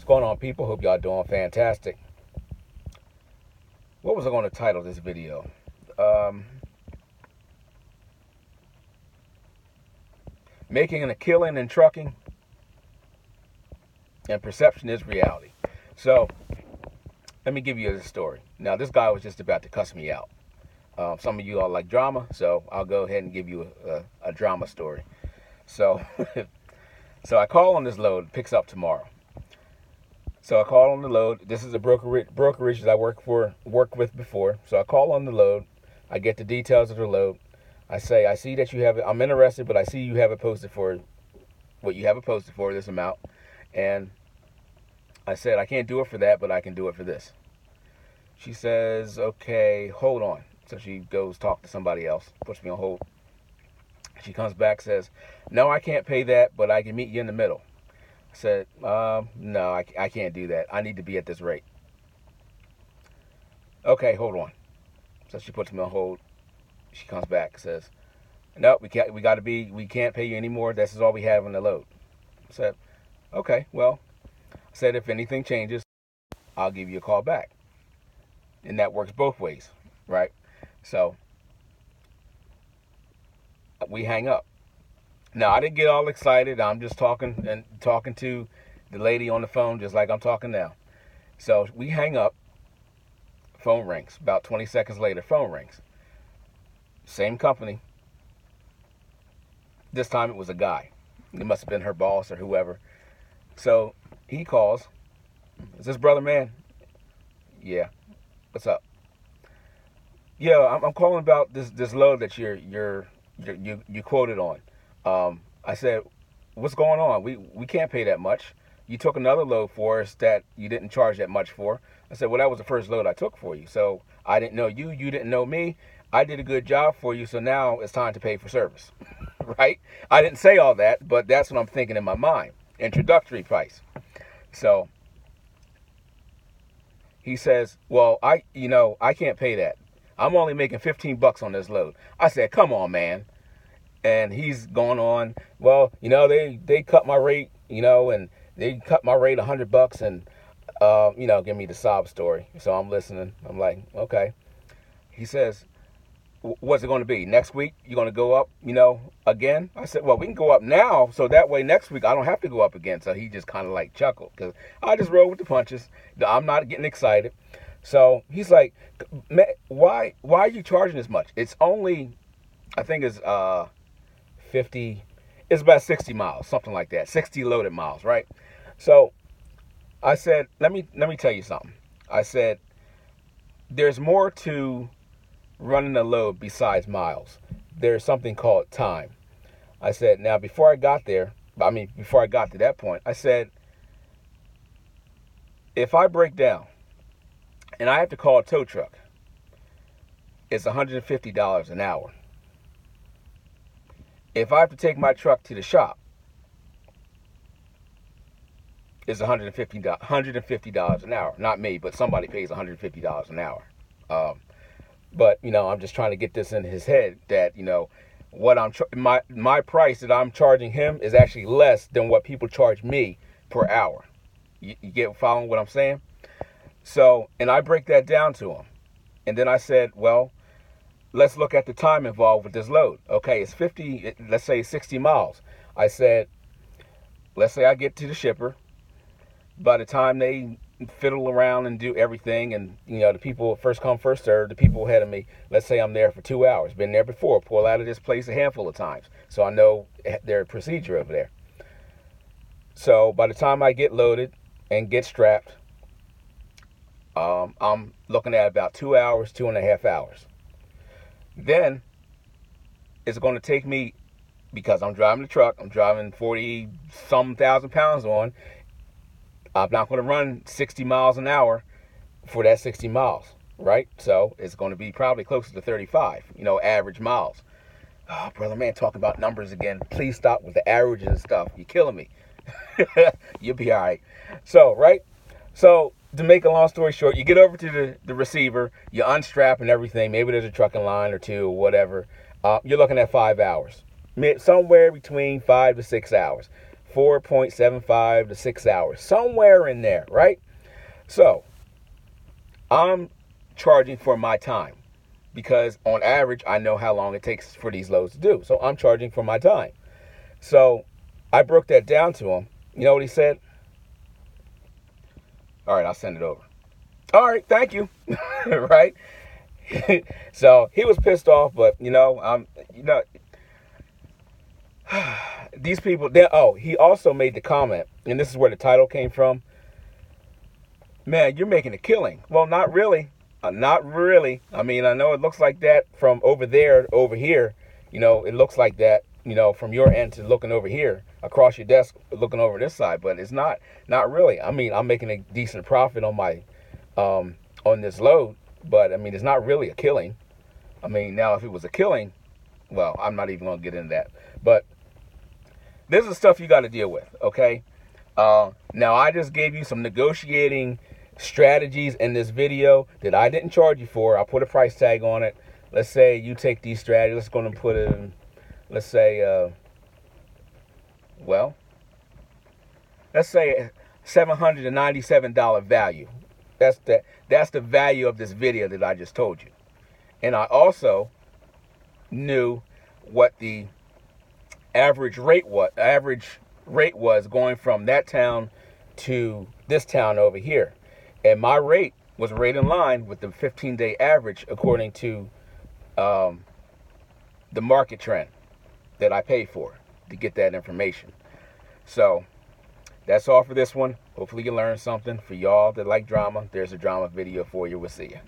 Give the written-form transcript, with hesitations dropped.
What's going on, people? Hope y'all doing fantastic. What was I going to title this video? Making a killing in trucking and perception is reality. So let me give you a story. Now, this guy was just about to cuss me out. Some of you all like drama, so I'll go ahead and give you a drama story. So so I call on this load, picks up tomorrow. So I call on the load. This is a brokerage that I worked with before. So I call on the load. I get the details of the load. I say, I see that you have it. I'm interested, but I see you have it posted for what you have it posted for, this amount. And I said, I can't do it for that, but I can do it for this. She says, okay, hold on. So she goes talk to somebody else, puts me on hold. She comes back, says, no, I can't pay that, but I can meet you in the middle. I said, no, I can't do that. I need to be at this rate. Okay, hold on. So she puts me on hold. She comes back, says, no, we can't pay you anymore. This is all we have on the load. I said, okay, well, I said, if anything changes, I'll give you a call back. And that works both ways, right? So we hang up. Now, I didn't get all excited. I'm just talking to the lady on the phone just like I'm talking now. So we hang up. Phone rings. About 20 seconds later, phone rings. Same company. This time it was a guy. It must have been her boss or whoever. So he calls. Is this brother man? Yeah. What's up? Yeah, I'm calling about this load that you quoted on. I said, what's going on? We can't pay that much. You took another load for us that you didn't charge that much for. I said, well, that was the first load I took for you. So I didn't know you. You didn't know me. I did a good job for you. So now it's time to pay for service, right? I didn't say all that, but that's what I'm thinking in my mind. Introductory price. So he says, well, I can't pay that. I'm only making $15 on this load. I said, come on, man. And he's going on, well, they cut my rate, and they cut my rate $100 and, give me the sob story. So I'm listening. I'm like, okay. He says, what's it going to be? Next week, you're going to go up, again? I said, well, we can go up now, so that way next week I don't have to go up again. So he just kind of like chuckled because I just roll with the punches. I'm not getting excited. So he's like, man, why are you charging this much? It's only, I think it's 50, it's about 60 miles, something like that, 60 loaded miles, right? So I said, let me tell you something. I said, there's more to running a load besides miles. There's something called time. I said, now before I got to that point, I said, if I break down and I have to call a tow truck, it's $150 an hour. If I have to take my truck to the shop, it's $150 an hour. Not me, but somebody pays $150 an hour. But I'm just trying to get this in his head that what my price that I'm charging him is actually less than what people charge me per hour. You get following what I'm saying? So, and I break that down to him, and then I said, well, let's look at the time involved with this load. Okay, it's 50, let's say 60 miles. I said, let's say I get to the shipper. By the time they fiddle around and do everything, and the people first come, first serve, the people ahead of me, let's say I'm there for 2 hours. Been there before, pull out of this place a handful of times. So I know their procedure over there. So by the time I get loaded and get strapped, I'm looking at about 2 hours, 2.5 hours. Then it's going to take me, because I'm driving the truck, I'm driving 40-some thousand pounds on, I'm not going to run 60 miles an hour for that 60 miles, right? So it's going to be probably closer to 35, average miles. Oh, brother man, talking about numbers again. Please stop with the averages and stuff. You're killing me. You'll be all right. So, right? So to make a long story short, you get over to the receiver, you unstrap and everything. Maybe there's a trucking line or two or whatever. You're looking at 5 hours. Somewhere between 5 to 6 hours. 4.75 to 6 hours, somewhere in there, right? So I'm charging for my time because on average, I know how long it takes for these loads to do. So I'm charging for my time. So I broke that down to him. You know what he said? All right, I'll send it over. All right, thank you. Right? So he was pissed off, but these people, he also made the comment, and this is where the title came from. Man, you're making a killing. Well, not really. Not really. I mean, I know it looks like that from over there to over here. It looks like that, from your end to looking over here, across your desk, looking over this side, but it's not really. I mean, I'm making a decent profit on my, on this load, but I mean, it's not really a killing. I mean, now if it was a killing, well, I'm not even going to get into that, but this is stuff you got to deal with, okay? Now, I just gave you some negotiating strategies in this video that I didn't charge you for. I put a price tag on it. Let's say you take these strategies. Let's go and put it in, let's say, let's say $797 value. That's the value of this video that I just told you. And I also knew what the average rate was going from that town to this town over here. And my rate was right in line with the 15-day average according to the market trend that I pay for to get that information. So that's all for this one. Hopefully you learned something. For y'all that like drama, there's a drama video for you. We'll see you.